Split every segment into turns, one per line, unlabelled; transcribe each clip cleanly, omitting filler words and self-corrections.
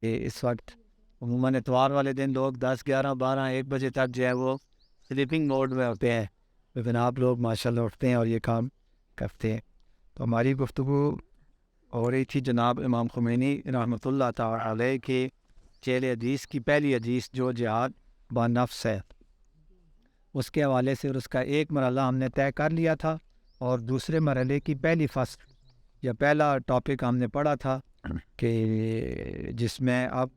اس وقت عموماً اتوار والے دن لوگ 10 11 12 1 بجے تک جو ہے وہ سلیپنگ موڈ میں ہوتے ہیں، لیکن آپ لوگ ماشاءاللہ اٹھتے ہیں اور یہ کام کرتے ہیں۔ تو ہماری گفتگو ہو رہی تھی جناب امام خمینی رحمۃ اللہ تعالی علیہ کے چیل حدیث کی پہلی حدیث جو جہاد با نفس ہے، اس کے حوالے سے، اور اس کا ایک مرحلہ ہم نے طے کر لیا تھا، اور دوسرے مرحلے کی پہلی فصل یا پہلا ٹاپک ہم نے پڑھا تھا کہ جس میں اب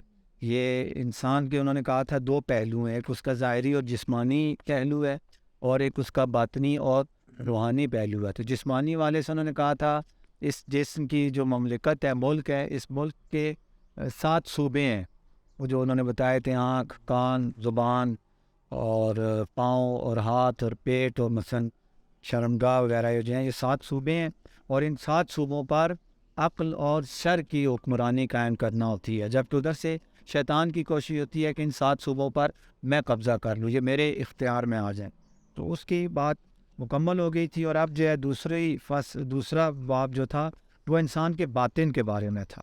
یہ انسان کے انہوں نے کہا تھا دو پہلو ہیں، ایک اس کا ظاہری اور جسمانی پہلو ہے، اور ایک اس کا باطنی اور روحانی پہلو ہے۔ تو جسمانی والے سے انہوں نے کہا تھا اس جسم کی جو مملکت ہے، ملک ہے، اس ملک کے 7 صوبے ہیں، وہ جو انہوں نے بتائے تھے، آنکھ، کان، زبان اور پاؤں اور ہاتھ اور پیٹ، اور مثلا شرمگاہ وغیرہ جو ہیں، یہ 7 صوبے ہیں، اور ان 7 صوبوں پر عقل اور شر کی حکمرانی قائم کرنا ہوتی ہے، جبکہ ادھر سے شیطان کی کوشش ہوتی ہے کہ ان 7 صوبوں پر میں قبضہ کر لوں، یہ میرے اختیار میں آ جائیں۔ تو اس کی بات مکمل ہو گئی تھی، اور اب جو ہے دوسرا باب جو تھا وہ انسان کے باطن کے بارے میں تھا،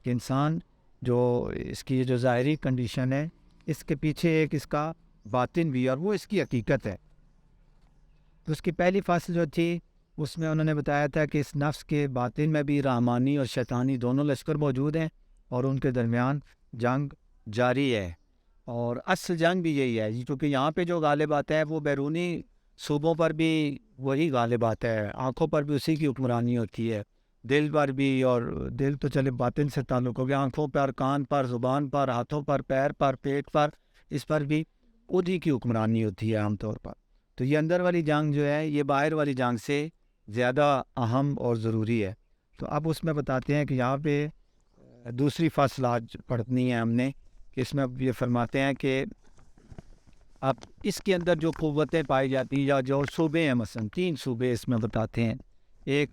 کہ انسان جو اس کی جو ظاہری کنڈیشن ہے، اس کے پیچھے ایک اس کا باطن بھی ہے، اور وہ اس کی حقیقت ہے۔ تو اس کی پہلی فصل جو تھی اس میں انہوں نے بتایا تھا کہ اس نفس کے باطن میں بھی رحمانی اور شیطانی دونوں لشکر موجود ہیں، اور ان کے درمیان جنگ جاری ہے، اور اصل جنگ بھی یہی ہے، کیونکہ یہاں پہ جو غالب آتا ہے وہ بیرونی صوبوں پر بھی وہی غالب آتا ہے، آنکھوں پر بھی اسی کی حکمرانی ہوتی ہے، دل پر بھی، اور دل تو چلے باطن سے تعلق ہو گیا، آنکھوں پر، کان پر، زبان پر، ہاتھوں پر، پیر پر، پیٹ پر، اس پر بھی انہی کی حکمرانی ہوتی ہے عام طور پر۔ تو یہ اندر والی جنگ جو ہے یہ باہر والی جنگ سے زیادہ اہم اور ضروری ہے۔ تو اب اس میں بتاتے ہیں کہ یہاں پہ دوسری فصل آج پڑھنی ہے ہم نے، کہ اس میں اب یہ فرماتے ہیں کہ اب اس کے اندر جو قوتیں پائی جاتی ہیں، یا جو صوبے ہیں، مثلا 3 صوبے اس میں بتاتے ہیں، ایک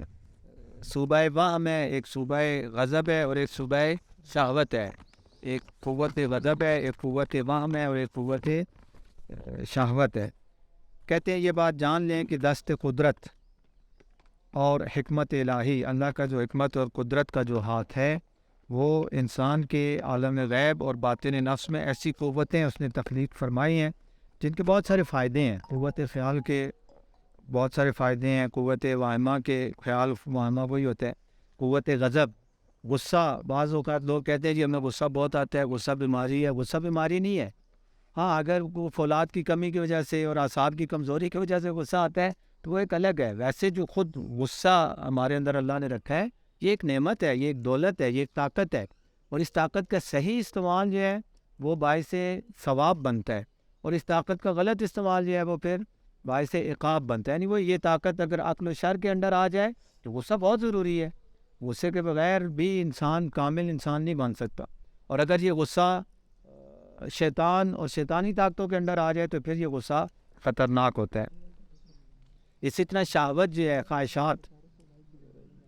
صوبہ وہم ہے، ایک صوبہ غضب ہے، اور ایک صوبہ شہوت ہے۔ ایک قوت غضب ہے، ایک قوت وہم ہے، اور ایک قوت شہوت ہے۔ کہتے ہیں یہ بات جان لیں کہ دست قدرت اور حکمت الہی، اللہ کا جو حکمت اور قدرت کا جو ہاتھ ہے، وہ انسان کے عالم غیب اور باطن نفس میں ایسی قوتیں اس نے تخلیق فرمائی ہیں جن کے بہت سارے فائدے ہیں۔ قوت خیال کے بہت سارے فائدے ہیں، قوت واہمہ کے، خیال واہمہ وہی ہوتا ہے، قوت غضب، غصہ، بعض اوقات لوگ کہتے ہیں جی ہمیں غصہ بہت آتا ہے، غصہ بیماری ہے، غصہ بیماری نہیں ہے۔ ہاں، اگر وہ فولاد کی کمی کی وجہ سے اور اعصاب کی کمزوری کی وجہ سے غصہ آتا ہے تو وہ ایک الگ ہے، ویسے جو خود غصہ ہمارے اندر اللہ نے رکھا ہے، یہ ایک نعمت ہے، یہ ایک دولت ہے، یہ ایک طاقت ہے، اور اس طاقت کا صحیح استعمال جو ہے وہ باعث ثواب بنتا ہے، اور اس طاقت کا غلط استعمال جو ہے وہ پھر باعث عقاب بنتا ہے۔ یعنی وہ یہ طاقت اگر عقل و شر کے اندر آ جائے تو غصہ بہت ضروری ہے، غصے کے بغیر بھی انسان کامل انسان نہیں بن سکتا، اور اگر یہ غصہ شیطان اور شیطانی طاقتوں کے اندر آ جائے تو پھر یہ غصہ خطرناک ہوتا ہے۔ اسی طرح شہوت جو ہے، خواہشات،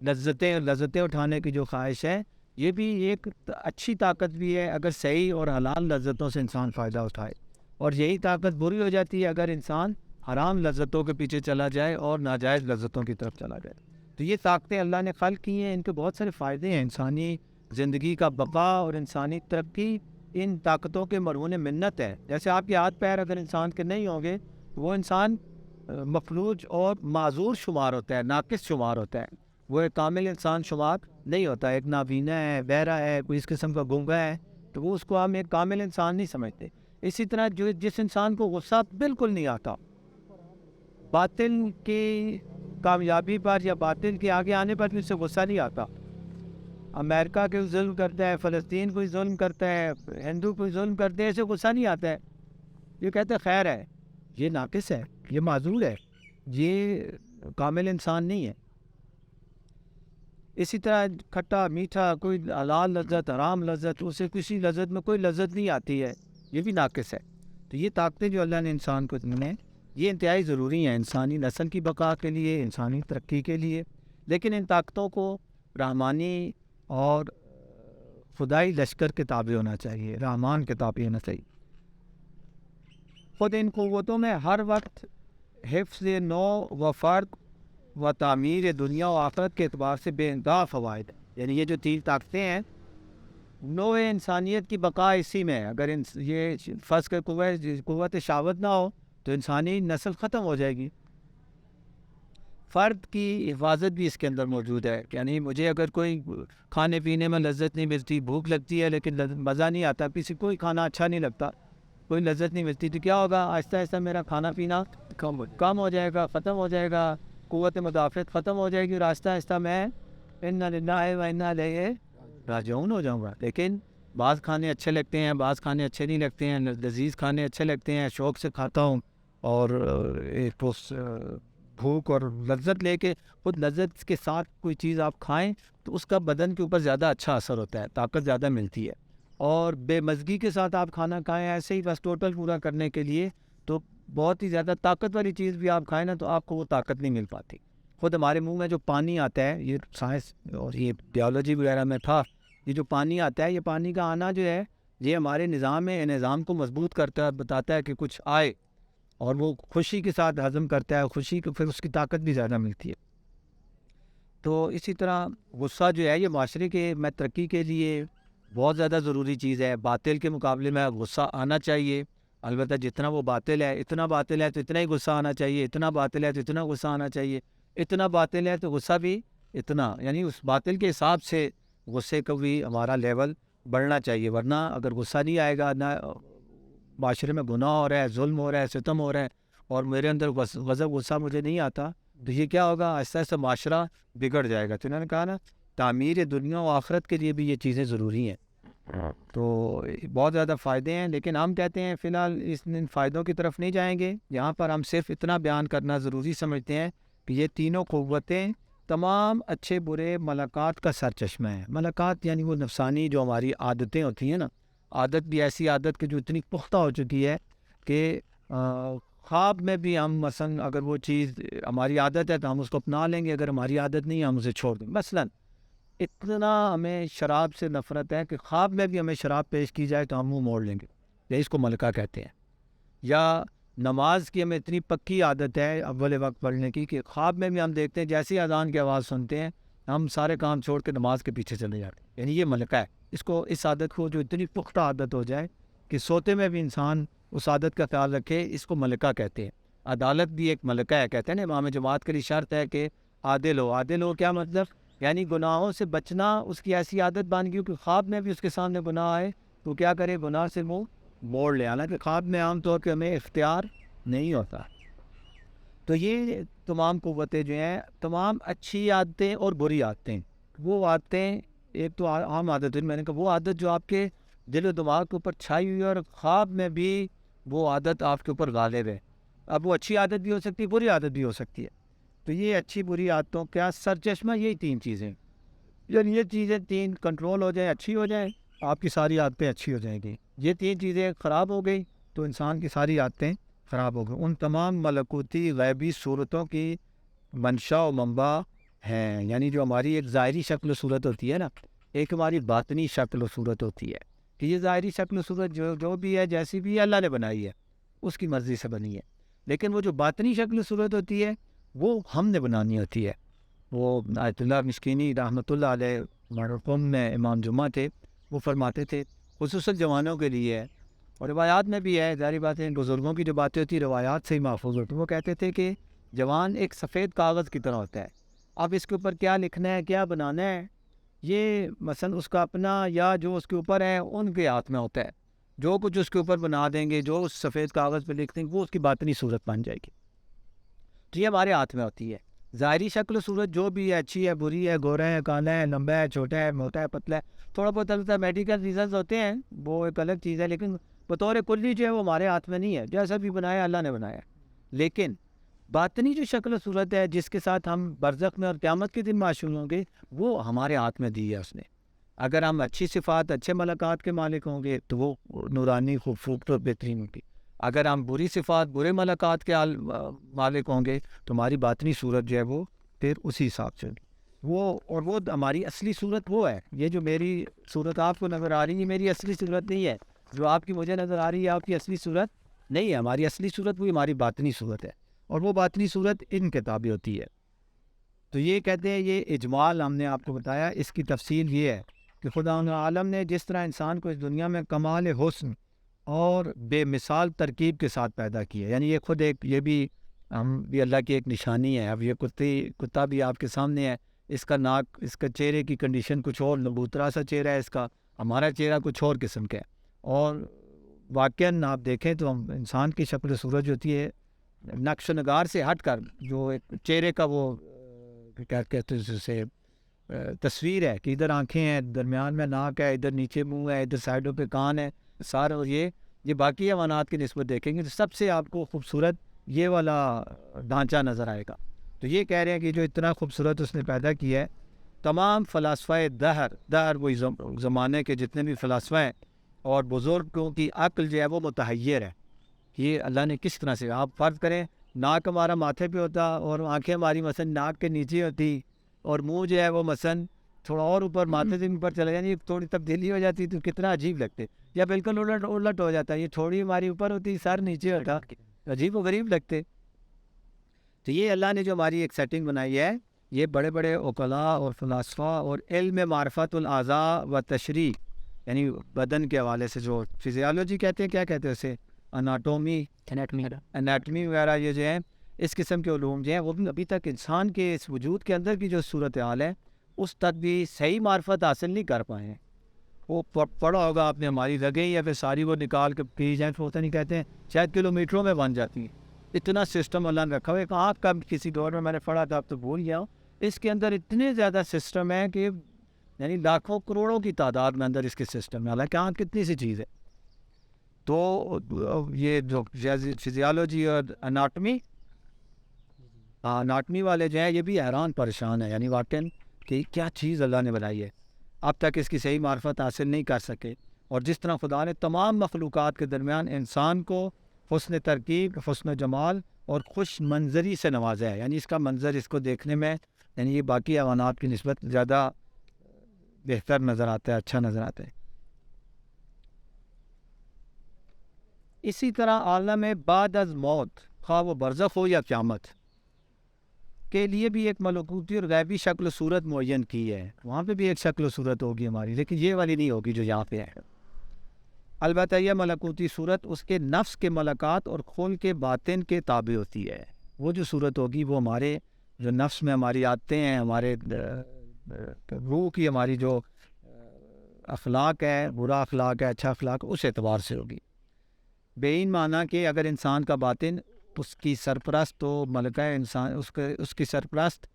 لذتیں اٹھانے کی جو خواہش ہے، یہ بھی ایک اچھی طاقت بھی ہے اگر صحیح اور حلال لذتوں سے انسان فائدہ اٹھائے، اور یہی طاقت بری ہو جاتی ہے اگر انسان حرام لذتوں کے پیچھے چلا جائے اور ناجائز لذتوں کی طرف چلا جائے۔ تو یہ طاقتیں اللہ نے خلق کی ہیں، ان کے بہت سارے فائدے ہیں، انسانی زندگی کا بقا اور انسانی ترقی ان طاقتوں کے مرہون منت ہے۔ جیسے آپ کے ہاتھ پیر اگر انسان کے نہیں ہوں گے تو وہ انسان مفلوج اور معذور شمار ہوتا ہے، ناقص شمار ہوتا ہے، وہ ایک کامل انسان شمار نہیں ہوتا، ایک نابینا ہے، بہرا ہے، کوئی اس قسم کا گونگا ہے، تو وہ اس کو ہم ایک کامل انسان نہیں سمجھتے۔ اسی طرح جس انسان کو غصہ بالکل نہیں آتا، باطل کی کامیابی پر یا باطل کے آگے آنے پر بھی اسے غصہ نہیں آتا، امریکہ کوئی ظلم کرتا ہے، فلسطین کوئی ظلم کرتا ہے، ہندو کوئی ظلم کرتے ہیں، اسے غصہ نہیں آتا ہے، یہ کہتے ہیں خیر ہے، یہ ناقص ہے، یہ معذور ہے، یہ کامل انسان نہیں ہے۔ اسی طرح کھٹا میٹھا، کوئی حلال لذت، حرام لذت، اسے کسی لذت میں کوئی لذت نہیں آتی ہے، یہ بھی ناقص ہے۔ تو یہ طاقتیں جو اللہ نے انسان کو دی ہیں، یہ انتہائی ضروری ہیں انسانی نسل کی بقا کے لیے، انسانی ترقی کے لیے، لیکن ان طاقتوں کو رحمانی اور خدائی لشکر کے تابع ہونا چاہیے، رحمان کے تابع ہونا چاہیے۔ خود ان قوتوں میں ہر وقت حفظ نو و فرق و تعمیر دنیا و آخرت کے اعتبار سے بے انتہا فوائد ہیں۔ یعنی یہ جو 3 طاقتیں ہیں نوع انسانیت کی بقا اسی میں ہے. اگر یہ فرض کر قوت شہوت نہ ہو تو انسانی نسل ختم ہو جائے گی. فرد کی حفاظت بھی اس کے اندر موجود ہے. یعنی مجھے اگر کوئی کھانے پینے میں لذت نہیں ملتی, بھوک لگتی ہے لیکن مزہ نہیں آتا, کسی کوئی کھانا اچھا نہیں لگتا, کوئی لذت نہیں ملتی, تو کیا ہوگا؟ آہستہ آہستہ میرا کھانا پینا کم ہو جائے گا, ختم ہو جائے گا, قوت مدافعت ختم ہو جائے گی, اور آہستہ آہستہ میں انا للہ و انا الیہ راجعون ہو جاؤں گا. لیکن بعض کھانے اچھے لگتے ہیں, بعض کھانے اچھے نہیں لگتے ہیں, لذیذ کھانے اچھے لگتے ہیں, شوق سے کھاتا ہوں, اور ایک بھوک اور لذت لے کے, خود لذت کے ساتھ کوئی چیز آپ کھائیں تو اس کا بدن کے اوپر زیادہ اچھا اثر ہوتا ہے, طاقت زیادہ ملتی ہے. اور بے مزگی کے ساتھ آپ کھانا کھائیں ایسے ہی بس ٹوٹل پورا کرنے کے لیے, تو بہت ہی زیادہ طاقت والی چیز بھی آپ کھائیں نا تو آپ کو وہ طاقت نہیں مل پاتی. خود ہمارے منہ میں جو پانی آتا ہے, یہ سائنس اور یہ بیولوجی وغیرہ میں تھا, یہ جو پانی آتا ہے, یہ پانی کا آنا جو ہے یہ ہمارے نظام کو مضبوط کرتا ہے, بتاتا ہے کہ کچھ آئے, اور وہ خوشی کے ساتھ ہضم کرتا ہے, خوشی کو پھر اس کی طاقت بھی زیادہ ملتی ہے. تو اسی طرح غصہ جو ہے یہ معاشرے کے میں ترقی کے لیے بہت زیادہ ضروری چیز ہے. باطل کے مقابلے میں غصہ آنا چاہیے, البتہ جتنا وہ باطل ہے, اتنا باطل ہے تو اتنا ہی غصہ آنا چاہیے, اتنا باطل ہے تو اتنا غصہ آنا چاہیے, اتنا باطل ہے تو غصہ بھی اتنا, یعنی اس باطل کے حساب سے غصے کا بھی ہمارا لیول بڑھنا چاہیے. ورنہ اگر غصہ نہیں آئے گا, نہ معاشرے میں گناہ ہو رہا ہے, ظلم ہو رہا ہے, ستم ہو رہا ہے, اور میرے اندر غضب غصہ مجھے نہیں آتا, تو یہ کیا ہوگا؟ آہستہ آہستہ معاشرہ بگڑ جائے گا. تو انہوں نے کہا نا, تعمیر دنیا و آخرت کے لیے بھی یہ چیزیں ضروری ہیں. تو بہت زیادہ فائدے ہیں, لیکن ہم کہتے ہیں فی الحال ان فائدوں کی طرف نہیں جائیں گے. یہاں پر ہم صرف اتنا بیان کرنا ضروری سمجھتے ہیں کہ یہ تینوں قوتیں تمام اچھے برے ملکات کا سرچشمہ ہیں. ملکات یعنی وہ نفسانی جو ہماری عادتیں ہوتی ہیں نا, عادت بھی ایسی عادت کہ جو اتنی پختہ ہو چکی ہے کہ خواب میں بھی ہم مثلا اگر وہ چیز ہماری عادت ہے تو ہم اس کو اپنا لیں گے, اگر ہماری عادت نہیں ہے ہم اسے چھوڑ دیں. مثلا اتنا ہمیں شراب سے نفرت ہے کہ خواب میں بھی ہمیں شراب پیش کی جائے تو ہم منہ موڑ لیں گے, یا اس کو ملکہ کہتے ہیں. یا نماز کی ہمیں اتنی پکی عادت ہے اول وقت پڑھنے کی کہ خواب میں بھی ہم دیکھتے ہیں جیسی اذان کی آواز سنتے ہیں ہم سارے کام چھوڑ کے نماز کے پیچھے چلے جاتے ہیں. یعنی یہ ملکہ ہے. اس عادت کو جو اتنی پختہ عادت ہو جائے کہ سوتے میں بھی انسان اس عادت کا خیال رکھے, اس کو ملکہ کہتے ہیں. عدالت بھی ایک ملکہ ہے. کہتے ہیں نا امام جماعت کے لیے شرط ہے کہ عادل ہو. عادل ہو کیا مطلب؟ یعنی گناہوں سے بچنا اس کی ایسی عادت بن گئی کہ خواب میں بھی اس کے سامنے گناہ آئے تو کیا کرے؟ گناہ سے منہ موڑ لے. حالانکہ خواب میں عام طور پہ ہمیں اختیار نہیں ہوتا. تو یہ تمام قوتیں جو ہیں, تمام اچھی عادتیں اور بری عادتیں, وہ عادتیں ایک تو عام عادت ہے, میں نے کہا وہ عادت جو آپ کے دل و دماغ کے اوپر چھائی ہوئی ہے اور خواب میں بھی وہ عادت آپ کے اوپر غالب ہے. اب وہ اچھی عادت بھی ہو سکتی ہے, بری عادت بھی ہو سکتی ہے. تو یہ اچھی بری عادتوں کا سرچشمہ یہی تین چیزیں. جب یہ چیزیں تین کنٹرول ہو جائیں, اچھی ہو جائیں, آپ کی ساری عادتیں اچھی ہو جائیں گی. یہ تین چیزیں خراب ہو گئی تو انسان کی ساری عادتیں خراب ہو گئی. ان تمام ملکوتی غیبی صورتوں کی منشا و منبع ہیں. یعنی جو ہماری ایک ظاہری شکل و صورت ہوتی ہے نا, ایک ہماری باطنی شکل و صورت ہوتی ہے کہ یہ ظاہری شکل و صورت جو بھی ہے, جیسی بھی اللہ نے بنائی ہے, اس کی مرضی سے بنی ہے. لیکن وہ جو باطنی شکل و صورت ہوتی ہے وہ ہم نے بنانی ہوتی ہے. وہ آیت اللہ مشکینی رحمۃ اللہ علیہ مرحوم میں امام جمعہ تھے, وہ فرماتے تھے خصوصاً جوانوں کے لیے ہے, اور روایات میں بھی ہے, ظاہری بات ہے بزرگوں کی جو باتیں ہوتی ہیں روایات سے ہی محفوظ ہوتی ہیں. وہ کہتے تھے کہ جوان ایک سفید کاغذ کی طرح ہوتا ہے, اب اس کے اوپر کیا لکھنا ہے, کیا بنانا ہے, یہ مثلا اس کا اپنا یا جو اس کے اوپر ہے ان کے ہاتھ میں ہوتا ہے. جو کچھ اس کے اوپر بنا دیں گے, جو اس سفید کاغذ پہ لکھ دیں گے, وہ اس کی باطنی صورت بن جائے گی. تو یہ ہمارے ہاتھ میں ہوتی ہے. ظاہری شکل و صورت جو بھی ہے, اچھی ہے, بری ہے, گورا ہے, کالا ہے, لمبا ہے, چھوٹا ہے, موٹا ہے, پتلا ہے, تھوڑا بہت البتہ میڈیکل ریزنز ہوتے ہیں, وہ ایک الگ چیز ہے, لیکن بطور کلی جو ہے وہ ہمارے ہاتھ میں نہیں ہے. جیسا بھی بنایا اللہ نے بنایا. لیکن باطنی جو شکل و صورت ہے جس کے ساتھ ہم برزخ میں اور قیامت کے دن معشور ہوں گے, وہ ہمارے ہاتھ میں دی ہے اس نے. اگر ہم اچھی صفات, اچھے ملکات کے مالک ہوں گے تو وہ نورانی, خوبصورت اور بہترین ہوگی. اگر ہم بری صفات, برے ملکات کے مالک ہوں گے تو ہماری باطنی صورت جو ہے وہ پھر اسی حساب سے ہوگی. وہ ہماری اصلی صورت وہ ہے. یہ جو میری صورت آپ کو نظر آ رہی ہے یہ میری اصلی صورت نہیں ہے. جو آپ کی مجھے نظر آ رہی ہے آپ کی اصلی صورت نہیں ہے. ہماری اصلی صورت وہی ہماری باطنی صورت ہے, اور وہ باطنی صورت ان کے تابع ہوتی ہے. تو یہ کہتے ہیں, یہ اجمال ہم نے آپ کو بتایا. اس کی تفصیل یہ ہے کہ خدا عالم نے جس طرح انسان کو اس دنیا میں کمال حسن اور بے مثال ترکیب کے ساتھ پیدا کیا، یعنی یہ خود ایک یہ بھی ہم بھی اللہ کی ایک نشانی ہے. اب یہ کتا بھی آپ کے سامنے ہے، اس کا ناک، اس کا چہرے کی کنڈیشن کچھ اور نبوترا سا چہرہ ہے اس کا، ہمارا چہرہ کچھ اور قسم کا ہے. اور واقعاً آپ دیکھیں تو ہم انسان کی شکل و صورت جو ہوتی ہے نقش و نگار سے ہٹ کر، جو ایک چہرے کا وہ کیا کہتے ہیں اسے تصویر ہے کہ ادھر آنکھیں ہیں، درمیان میں ناک ہے، ادھر نیچے منہ ہے، ادھر سائڈوں پہ کان ہے سارے، اور یہ باقی حیوانات کی نسبت دیکھیں گے تو سب سے آپ کو خوبصورت یہ والا ڈھانچہ نظر آئے گا. تو یہ کہہ رہے ہیں کہ جو اتنا خوبصورت اس نے پیدا کیا ہے، تمام فلاسفہ دہر وہی زمانے کے جتنے بھی فلاسفہ ہیں اور بزرگوں کی عقل جو ہے وہ متحیر ہے. یہ اللہ نے کس طرح سے، آپ فرض کریں ناک ہمارا ماتھے پہ ہوتا اور آنکھیں ہماری مثلا ناک کے نیچے ہوتی اور منہ جو ہے وہ مثلا تھوڑا اور اوپر ماتھے سے اوپر چلا جاتی، تھوڑی تبدیلی ہو جاتی تو کتنا عجیب لگتے. یا بالکل الٹ ہو جاتا ہے، یہ تھوڑی ہماری اوپر ہوتی سر نیچے ہوتا، عجیب و غریب لگتے. تو یہ اللہ نے جو ہماری ایک سیٹنگ بنائی ہے، یہ بڑے بڑے عقلاء اور فلاسفہ اور علم معرفت الاعضاء و تشریح، یعنی بدن کے حوالے سے جو فزیالوجی کہتے ہیں، کیا کہتے ہیں اسے، اناٹمی وغیرہ، یہ جو ہے اس قسم کے علوم جو ہیں وہ بھی ابھی تک انسان کے اس وجود کے اندر کی جو صورتحال ہے اس تک بھی صحیح معرفت حاصل نہیں کر پائے ہیں. وہ پڑھا ہوگا آپ نے ہماری رگیں یا پھر ساری وہ نکال کے پی جائیں ہوتا نہیں کہتے ہیں شاید کلومیٹروں میں بن جاتی ہیں. اتنا سسٹم اللہ نے رکھا ہوا ہے. ایک آنکھ کا کسی دور میں نے پڑھا تھا، اب تو بھول گیا ہوں، اس کے اندر اتنے زیادہ سسٹم ہے کہ یعنی لاکھوں کروڑوں کی تعداد میں اندر اس کے سسٹم ہے. حالانکہ آنکھ کتنی سی چیز ہے. تو یہ جو فزیالوجی اور اناٹمی والے جو ہیں یہ بھی حیران پریشان ہیں، یعنی واقعاً کہ کیا چیز اللہ نے بنائی ہے، اب تک اس کی صحیح معرفت حاصل نہیں کر سکے. اور جس طرح خدا نے تمام مخلوقات کے درمیان انسان کو حسن ترکیب، حسن جمال اور خوش منظری سے نوازا ہے، یعنی اس کا منظر اس کو دیکھنے میں یعنی یہ باقی حیوانات کی نسبت زیادہ بہتر نظر آتا ہے، اچھا نظر آتا ہے. اسی طرح عالم بعد از موت، خواہ وہ برزخ ہو یا قیامت، کے لیے بھی ایک ملکوتی اور غیبی شکل و صورت معین کی ہے. وہاں پہ بھی ایک شکل و صورت ہوگی ہماری، لیکن یہ والی نہیں ہوگی جو یہاں پہ ہے. البتہ یہ ملکوتی صورت اس کے نفس کے ملکات اور خون کے باطن کے تابع ہوتی ہے. وہ جو صورت ہوگی وہ ہمارے جو نفس میں ہماری عادتیں ہیں، ہمارے روح کی ہماری جو اخلاق ہے، برا اخلاق ہے، اچھا اخلاق، اس اعتبار سے ہوگی. بین معنی کہ اگر انسان کا باطن اس کی سرپرست تو ملکہ انسان اس کی سرپرست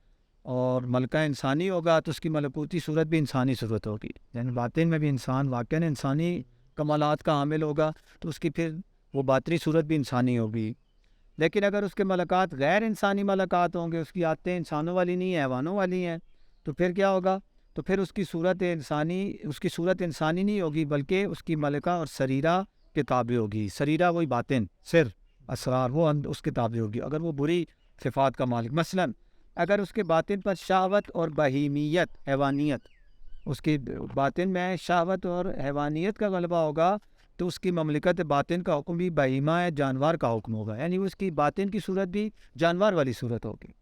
اور ملکہ انسانی ہوگا تو اس کی ملکوتی صورت بھی انسانی صورت ہوگی. یعنی باطن میں بھی انسان واقعاً انسانی کمالات کا حامل ہوگا تو اس کی پھر وہ باطنی صورت بھی انسانی ہوگی. لیکن اگر اس کے ملکات غیر انسانی ملکات ہوں گے، اس کی عادتیں انسانوں والی نہیں ہیں، حیوانوں والی ہیں، تو پھر کیا ہوگا؟ تو پھر اس کی صورت انسانی نہیں ہوگی، بلکہ اس کی ملکہ اور سریرہ کے تابع ہوگی. سریرہ وہی باطن، سر، اسرار، وہ اس کے تابع ہوگی. اگر وہ بری صفات کا مالک، مثلا اگر اس کے باطن پر شہوت اور بہیمیت، حیوانیت، اس کی باطن میں شہوت اور حیوانیت کا غلبہ ہوگا تو اس کی مملکت باطن کا حکم بھی بہیمہ ہے، جانور کا حکم ہوگا. یعنی اس کی باطن کی صورت بھی جانور والی صورت ہوگی،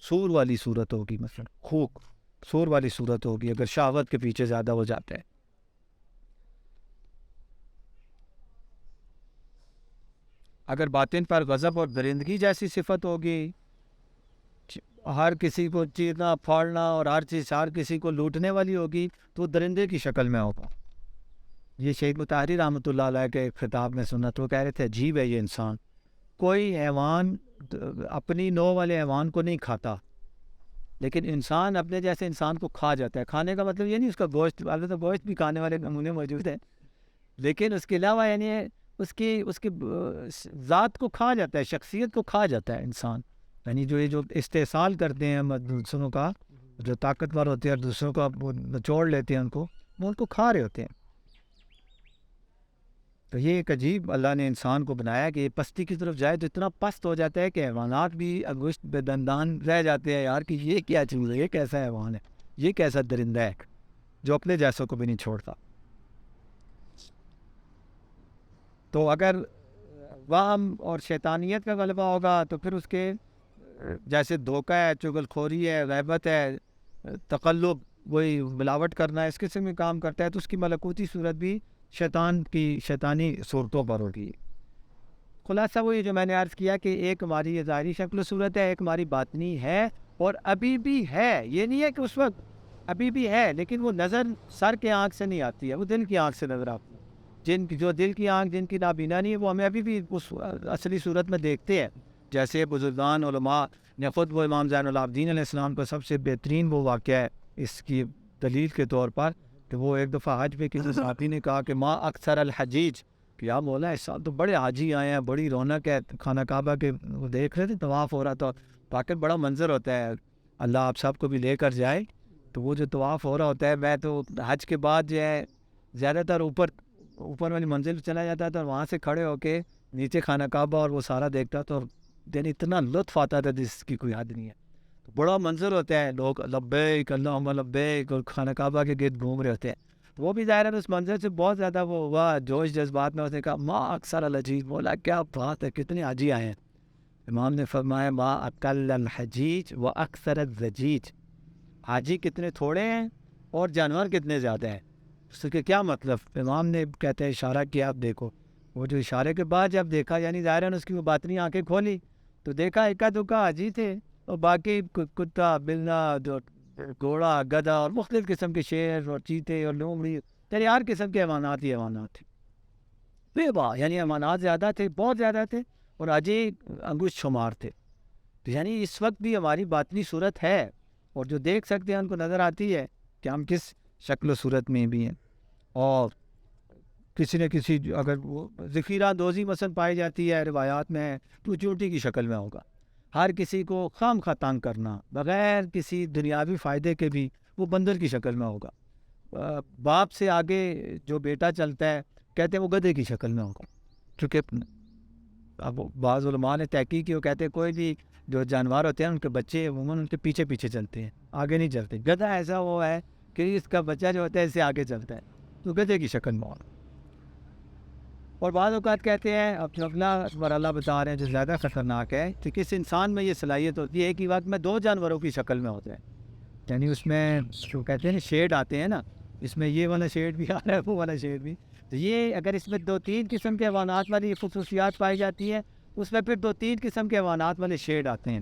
سور والی صورت ہوگی، مثلا خوک سور والی صورت ہوگی اگر شہوت کے پیچھے زیادہ ہو جاتا ہے. اگر باطن پر غضب اور درندگی جیسی صفت ہوگی، ہر کسی کو چیرنا پھاڑنا اور ہر کسی کو لوٹنے والی ہوگی تو درندے کی شکل میں ہوگا. یہ شہید مطہری رحمۃ اللہ علیہ کے خطاب میں سنا تو کہہ رہے تھے عجیب ہے یہ انسان، کوئی حیوان اپنی نوع والے حیوان کو نہیں کھاتا، لیکن انسان اپنے جیسے انسان کو کھا جاتا ہے. کھانے کا مطلب یہ نہیں اس کا گوشت، البتہ گوشت بھی کھانے والے نمونے موجود ہیں، لیکن اس کے علاوہ یعنی اس کی ذات کو کھا جاتا ہے، شخصیت کو کھا جاتا ہے انسان. یعنی یہ جو استحصال کرتے ہیں دوسروں کا، جو طاقتور ہوتے ہیں اور دوسروں کا وہ نچوڑ لیتے ہیں ان کو، وہ ان کو کھا رہے ہوتے ہیں. تو یہ ایک عجیب اللہ نے انسان کو بنایا کہ یہ پستی کی طرف جائے تو اتنا پست ہو جاتا ہے کہ حیوانات بھی انگشت بے دندان رہ جاتے ہیں، یار کہ یہ کیا چیز ہے، یہ کیسا حیوان ہے، یہ کیسا درندہ ہے جو اپنے جیسوں کو بھی نہیں چھوڑتا. تو اگر وہم اور شیطانیت کا غلبہ ہوگا تو پھر اس کے جیسے دھوکہ ہے، چغل خوری ہے، غیبت ہے، تقلب وہی ملاوٹ کرنا اس قسم میں کام کرتا ہے تو اس کی ملکوتی صورت بھی شیطان کی شیطانی صورتوں پر ہوگی۔ خلاصہ وہی جو میں نے عرض کیا کہ ایک ہماری یہ ظاہری شکل و صورت ہے، ایک ہماری باطنی ہے اور ابھی بھی ہے، یہ نہیں ہے کہ اس وقت ابھی بھی ہے، لیکن وہ نظر سر کے آنکھ سے نہیں آتی ہے، وہ دل کی آنکھ سے نظر آتی ہے۔ جو دل کی آنکھ جن کی نابینا نہیں ہے وہ ہمیں ابھی بھی اس اصلی صورت میں دیکھتے ہیں۔ جیسے بزرگان علماء نے خود وہ امام زین العابدین علیہ السلام کا سب سے بہترین وہ واقعہ ہے اس کی دلیل کے طور پر کہ وہ ایک دفعہ حج پہ کسی صحابی نے کہا کہ ما اکثر الحجیج، کہ یا مولا اس سال تو بڑے حاجی آئے ہیں، بڑی رونق ہے، خانہ کعبہ کے وہ دیکھ رہے تھے طواف ہو رہا تھا، واقعی بڑا منظر ہوتا ہے، اللہ آپ سب کو بھی لے کر جائے۔ تو وہ جو طواف ہو رہا ہوتا ہے، میں تو حج کے بعد جو ہے زیادہ تر اوپر والی منزل چلا جاتا تھا اور وہاں سے کھڑے ہو کے نیچے خانہ کعبہ اور وہ سارا دیکھتا تھا، اور دن اتنا لطف آتا تھا جس کی کوئی حد نہیں ہے۔ تو بڑا منظر ہوتا ہے، لوگ لبیک اللہم لبیک اور خانہ کعبہ کے گرد گھوم رہے ہوتے ہیں۔ وہ بھی ظاہر ہے اس منظر سے بہت زیادہ وہ ہوا جوش جذبات میں، اس نے کہا ما اکثر الحجیج، بولا کیا بات ہے، کتنے حاجی آئے ہیں۔ امام نے فرمایا ما اقل الحجیج و اکثر الزجیج، حاجی کتنے تھوڑے ہیں اور جانور کتنے زیادہ ہیں۔ اس کے کیا مطلب؟ امام نے کہتے ہیں اشارہ کیا، آپ دیکھو وہ جو اشارے کے بعد جب دیکھا، یعنی ظاہر ہے اس کی وہ باطنی آنکھیں کھولی تو دیکھا اکا دکا حاجی تھے، اور باقی کتا بلنا جو گھوڑا گدھا اور مختلف قسم کے شیر اور چیتے اور لومڑی، یعنی ہر قسم کے حیوانات ہی حیوانات تھے، بے با، یعنی حیوانات زیادہ تھے، بہت زیادہ تھے، اور حاجی انگشت شمار تھے۔ تو یعنی اس وقت بھی ہماری باطنی صورت ہے، اور جو دیکھ سکتے ہیں ان کو نظر آتی ہے کہ ہم کس شکل و صورت میں بھی ہیں۔ اور کسی نہ کسی اگر وہ ذخیرہ دوزی مثلا پائی جاتی ہے روایات میں، تو چونٹی کی شکل میں ہوگا۔ ہر کسی کو خام خواہ تنگ کرنا بغیر کسی دنیاوی فائدے کے بھی وہ بندر کی شکل میں ہوگا۔ باپ سے آگے جو بیٹا چلتا ہے کہتے ہیں وہ گدھے کی شکل میں ہوگا، کیونکہ اب بعض علماء نے تحقیق کی، وہ کہتے ہیں کوئی بھی جو جانور ہوتے ہیں ان کے بچے عموماً ان کے پیچھے پیچھے چلتے ہیں، آگے نہیں چلتے۔ گدھا ایسا وہ ہے کہ اس کا بچہ جو ہوتا ہے اس سے آگے چلتا ہے، تو گدھے کی شکل میں ہوگا۔ اور بعض اوقات کہتے ہیں، اب جو اگلا مرحلہ بتا رہے ہیں جو زیادہ خطرناک ہے، کہ کس انسان میں یہ صلاحیت ہوتی ہے ایک ہی وقت میں دو جانوروں کی شکل میں ہوتا ہے، یعنی اس میں جو کہتے ہیں شیڈ آتے ہیں نا، اس میں یہ والا شیڈ بھی آ رہا ہے، وہ والا شیڈ بھی، تو یہ اگر اس میں 2-3 قسم کے حیوانات والی خصوصیات پائی جاتی ہے، اس میں پھر 2-3 قسم کے حیوانات والے شیڈ آتے ہیں۔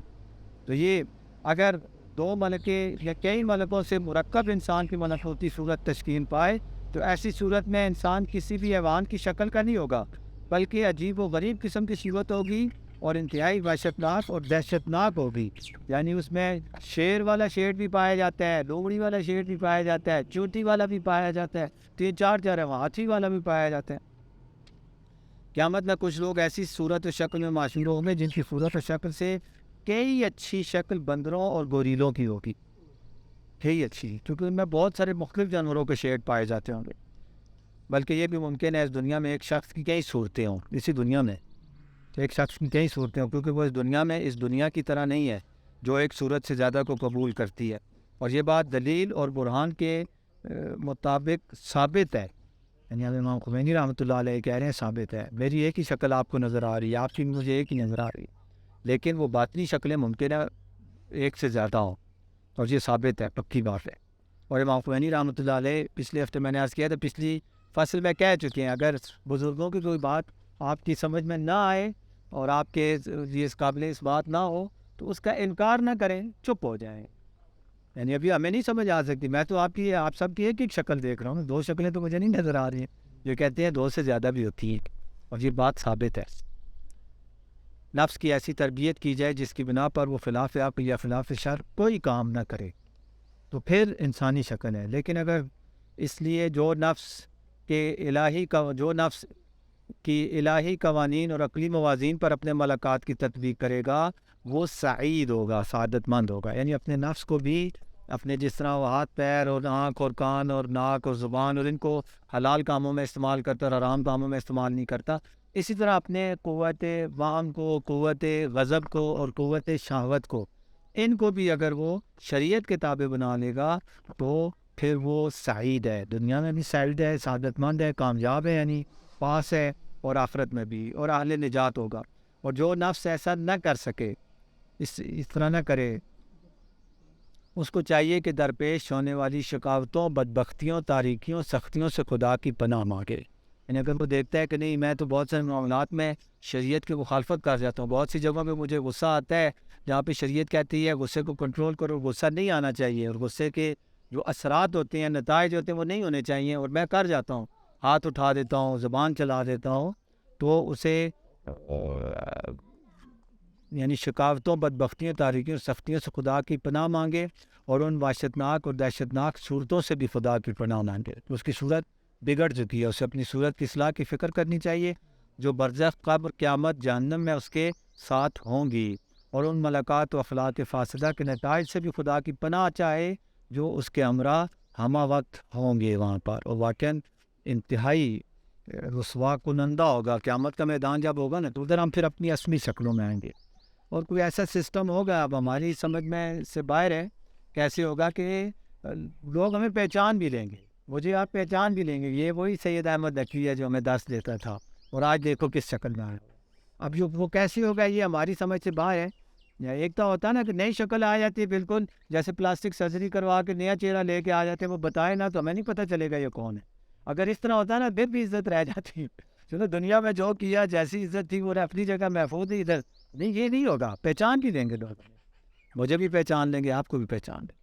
تو یہ اگر 2 ملکے یا کئی ملکوں سے مرکب انسان کی ملکوتی صورت تشکیل پائے، تو ایسی صورت میں انسان کسی بھی حیوان کی شکل کا نہیں ہوگا، بلکہ عجیب و غریب قسم کی صورت ہوگی اور انتہائی وحشتناک اور دہشتناک ہوگی۔ یعنی اس میں شیر والا شیڈ بھی پایا جاتا ہے، لومڑی والا شیڈ بھی پایا جاتا ہے، چونٹی والا بھی پایا جاتا ہے، 3-4 ہاتھی والا بھی پایا جاتا ہے۔ قیامت میں کچھ لوگ ایسی صورت و شکل میں معشور ہوں گے جن کی صورت و شکل سے کئی اچھی شکل بندروں اور گوریلوں کی ہوگی، کئی اچھی، کیونکہ ان میں بہت سارے مختلف جانوروں کے شیڈ پائے جاتے ہوں گے۔ بلکہ یہ بھی ممکن ہے اس دنیا میں ایک شخص کی کئی صورتیں ہوں، اسی دنیا میں ایک شخص کی کئی صورتیں ہوں، کیونکہ وہ اس دنیا کی طرح نہیں ہے جو ایک صورت سے زیادہ کو قبول کرتی ہے۔ اور یہ بات دلیل اور برہان کے مطابق ثابت ہے، یعنی امام خمینی رحمۃ اللہ علیہ کہہ رہے ہیں ثابت ہے، میری ایک ہی شکل آپ کو نظر آ رہی ہے، آپ کی مجھے ایک ہی نظر آ رہی ہے، لیکن وہ باطنی شکلیں ممکن ہے ایک سے زیادہ ہوں، اور یہ ثابت ہے، پکی بات ہے۔ اور امام خمینی رحمۃ اللہ علیہ پچھلے ہفتے میں نے عرض کیا تھا، پچھلی فصل میں کہہ چکے ہیں، اگر بزرگوں کی کوئی بات آپ کی سمجھ میں نہ آئے اور آپ کے یہ اس قابل اس بات نہ ہو تو اس کا انکار نہ کریں، چپ ہو جائیں۔ یعنی ابھی ہمیں نہیں سمجھ آ سکتی، میں تو آپ سب کی ایک شکل دیکھ رہا ہوں، 2 شکلیں تو مجھے نہیں نظر آ رہی ہیں، جو کہتے ہیں 2 سے زیادہ بھی ہوتی ہیں، اور یہ بات ثابت ہے۔ نفس کی ایسی تربیت کی جائے جس کی بنا پر وہ خلاف عقل یا خلاف شر کوئی کام نہ کرے، تو پھر انسانی شکل ہے۔ لیکن اگر اس لیے جو نفس کی الہی قوانین اور عقلی موازین پر اپنے ملکات کی تطبیق کرے گا، وہ سعید ہوگا، سعادت مند ہوگا۔ یعنی اپنے نفس کو بھی اپنے جس طرح وہ ہاتھ پیر اور آنکھ اور کان اور ناک اور زبان اور ان کو حلال کاموں میں استعمال کرتا اور حرام کاموں میں استعمال نہیں کرتا، اسی طرح اپنے قوت وہم کو، قوت غضب کو اور قوت شہوت کو، ان کو بھی اگر وہ شریعت کے تابع بنا لے گا تو پھر وہ سعید ہے، دنیا میں بھی سعید ہے، سعادت مند ہے، کامیاب ہے، یعنی پاس ہے، اور آخرت میں بھی، اور اہل نجات ہوگا۔ اور جو نفس ایسا نہ کر سکے، اس طرح نہ کرے، اس کو چاہیے کہ درپیش ہونے والی شکاوتوں، بدبختیوں، تاریکیوں، سختیوں سے خدا کی پناہ مانگے. یعنی اگر وہ دیکھتا ہے کہ نہیں میں تو بہت سے معاملات میں شریعت کی مخالفت کر جاتا ہوں، بہت سی جگہوں پہ مجھے غصہ آتا ہے جہاں پہ شریعت کہتی ہے غصے کو کنٹرول کرو، غصہ نہیں آنا چاہیے، اور غصے کے جو اثرات ہوتے ہیں، نتائج ہوتے ہیں، وہ نہیں ہونے چاہیے، اور میں کر جاتا ہوں، ہاتھ اٹھا دیتا ہوں، زبان چلا دیتا ہوں، تو اسے یعنی شکاوتوں، بدبختیوں، تاریکیوں، سختیوں سے خدا کی پناہ مانگے، اور ان وحشتناک اور دہشتناک صورتوں سے بھی خدا کی پناہ مانگے. اس کی صورت بگڑ چکی ہے، اسے اپنی صورت کی اصلاح کی فکر کرنی چاہیے جو برزخ، قبر، قیامت، جہنم میں اس کے ساتھ ہوں گی، اور ان ملکات و اخلاق فاسدہ کے نتائج سے بھی خدا کی پناہ چاہے جو اس کے ہمراہ ہمہ وقت ہوں گے وہاں پر. اور واقعاً انتہائی رسوا کنندہ ہوگا قیامت کا میدان جب ہوگا نا، تو ادھر ہم پھر اپنی اصلی شکلوں میں آئیں گے، اور کوئی ایسا سسٹم ہوگا اب ہماری سمجھ میں سے باہر ہے. کیسے ہوگا کہ لوگ ہمیں پہچان بھی لیں گے، مجھے آپ پہچان بھی لیں گے، یہ وہی سید احمد نقوی ہے جو ہمیں 10 دیتا تھا، اور آج دیکھو کس شکل میں آیا. اب جو وہ کیسے ہوگا یہ ہماری سمجھ سے باہر ہے. ایک تو ہوتا ہے نا کہ نئی شکل آ جاتی ہے، بالکل جیسے پلاسٹک سرجری کروا کے نیا چہرہ لے کے آ جاتے ہیں، وہ بتائے نا تو ہمیں نہیں پتہ چلے گا یہ کون ہے. اگر اس طرح ہوتا ہے نا پھر بھی عزت رہ جاتی. چلو دنیا میں جو کیا جیسی عزت تھی وہ اپنی جگہ محفوظ ہی، ادھر نہیں، یہ نہیں ہوگا. پہچان بھی دیں گے لوگ، مجھے بھی پہچان لیں گے، آپ کو بھی پہچان لیں.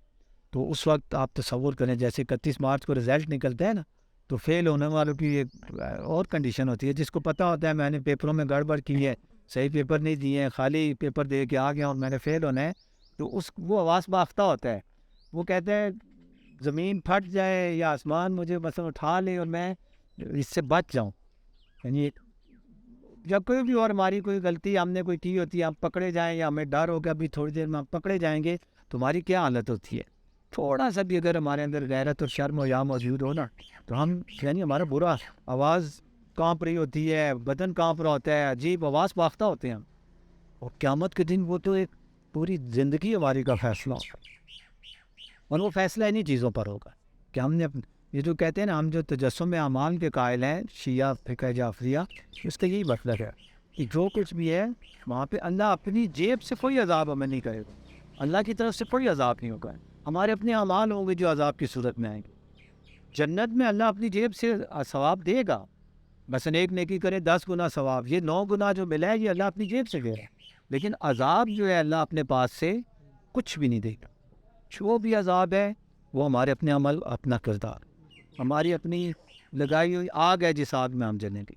تو اس وقت آپ تصور کریں جیسے 31 مارچ کو رزلٹ نکلتا ہے نا، تو فیل ہونے والوں کی ایک اور کنڈیشن ہوتی ہے. جس کو پتہ ہوتا ہے میں نے پیپروں میں گڑبڑ کی ہے، صحیح پیپر نہیں دیے ہیں، خالی پیپر دے کے آ گیا اور میں نے فیل ہونا ہے، تو وہ حواس باختہ ہوتا ہے. وہ کہتے ہیں زمین پھٹ جائے یا آسمان مجھے مثلا اٹھا لے اور میں اس سے بچ جاؤں. یعنی جب کوئی بھی اور ہماری کوئی غلطی ہم نے کوئی کی ہوتی ہے، ہم پکڑے جائیں یا ہمیں ڈر ہو کہ ابھی تھوڑی دیر میں ہم پکڑے جائیں گے، تو ہماری کیا حالت ہوتی ہے. تھوڑا سا بھی اگر ہمارے اندر غیرت اور شرم و حیا موجود ہو نا، تو ہم یعنی ہمارا برا آواز کانپ رہی ہوتی ہے، بدن کانپ رہا ہوتا ہے، عجیب آواز باختہ ہوتے ہیں ہم. اور قیامت کے دن وہ تو ایک پوری زندگی ہماری کا فیصلہ ہوگا، اور وہ فیصلہ انہی چیزوں پر ہوگا کہ ہم نے یہ جو کہتے ہیں نا ہم جو تجسم اعمال کے قائل ہیں شیعہ فقہ جعفریہ، اس کا یہی مطلب ہے کہ جو کچھ بھی ہے وہاں پہ اللہ اپنی جیب سے کوئی عذاب ہمیں نہیں کرے گا، اللہ کی طرف سے کوئی عذاب نہیں ہوگا. ہمارے اپنے اعمال ہوں گے جو عذاب کی صورت میں آئیں گے. جنت میں اللہ اپنی جیب سے ثواب دے گا، مثلا ایک نیکی کرے 10 گنا ثواب، یہ 9 گنا جو ملا ہے یہ اللہ اپنی جیب سے دے رہا ہے. لیکن عذاب جو ہے اللہ اپنے پاس سے کچھ بھی نہیں دے گا. جو بھی عذاب ہے وہ ہمارے اپنے عمل، اپنا کردار، ہماری اپنی لگائی ہوئی آگ ہے جس آگ میں ہم جلیں گے.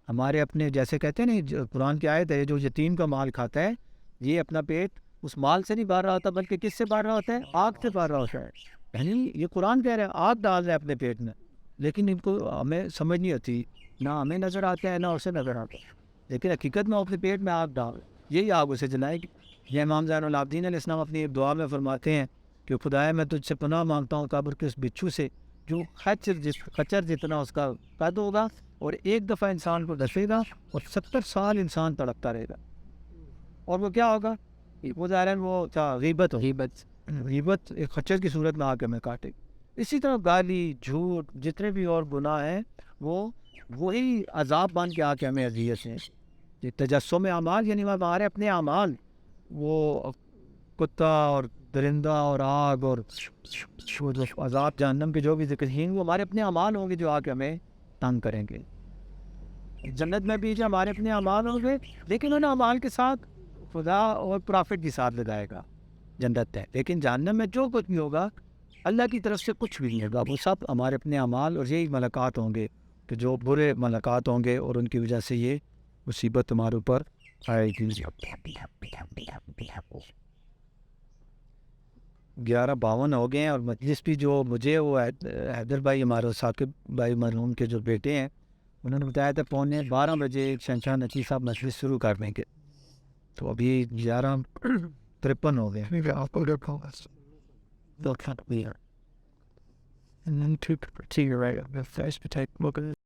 ہمارے اپنے جیسے کہتے ہیں نا قرآن کی آیت ہے جو یتیم کا مال کھاتا ہے یہ اپنا پیٹ اس مال سے نہیں بھر رہا ہوتا بلکہ کس سے بھر رہا ہوتا ہے؟ آگ سے بھر رہا ہوتا ہے. یعنی یہ قرآن کہہ رہا ہے آگ ڈال رہا ہے اپنے پیٹ میں، لیکن ان کو ہمیں سمجھ نہیں آتی، نہ ہمیں نظر آتا ہے نہ اسے نظر آتا ہے، لیکن حقیقت میں اپنے پیٹ میں آگ ڈال رہا ہے، یہی آگ اسے جلائے گی. یہ امام زین العابدین علیہ السلام اپنی ایک دعا میں فرماتے ہیں کہ خدایا میں تجھ سے پناہ مانگتا ہوں قبر کے اس بچھو سے جو خچر جتنا اس کا قد ہوگا، اور ایک دفعہ انسان کو ڈسے گا اور 70 سال انسان تڑپتا رہے گا. اور وہ کیا ہوگا؟ وہ ظاہراً وہ غیبت ایک خچر کی صورت میں آ کے ہمیں کاٹے گی. اسی طرح گالی، جھوٹ، جتنے بھی اور گناہ ہیں وہ وہی عذاب بن کے آ کے ہمیں اذیت سے یہ تجسم اعمال، یعنی ہمارے اپنے اعمال، وہ کتا اور درندہ اور آگ اور عذاب جہنم کے جو بھی ذکر ہیں وہ ہمارے اپنے اعمال ہوں گے جو آ کے ہمیں تنگ کریں گے. جنت میں بھی جو ہمارے اپنے اعمال ہوں گے، لیکن ان اعمال کے ساتھ خدا اور پرافٹ بھی ساتھ لگائے گا جنت ہے. لیکن جہنم میں جو کچھ بھی ہوگا اللہ کی طرف سے کچھ بھی نہیں ہوگا، وہ سب ہمارے اپنے اعمال اور یہی ملکات ہوں گے کہ جو برے ملکات ہوں گے، اور ان کی وجہ سے یہ مصیبت ہمارے اوپر آئے گی. 11:52 ہو گئے ہیں، اور مجلس بھی جو مجھے وہ حیدر بھائی ہمارے ثاقب بھائی مرحوم کے جو بیٹے ہیں انہوں نے بتایا تھا 11:45 بجے شہنشاہ نقوی صاحب مجلس شروع کر دیں گے، تو ابھی 11:53 ہو گئے. And then to your right, the face to take a look at it.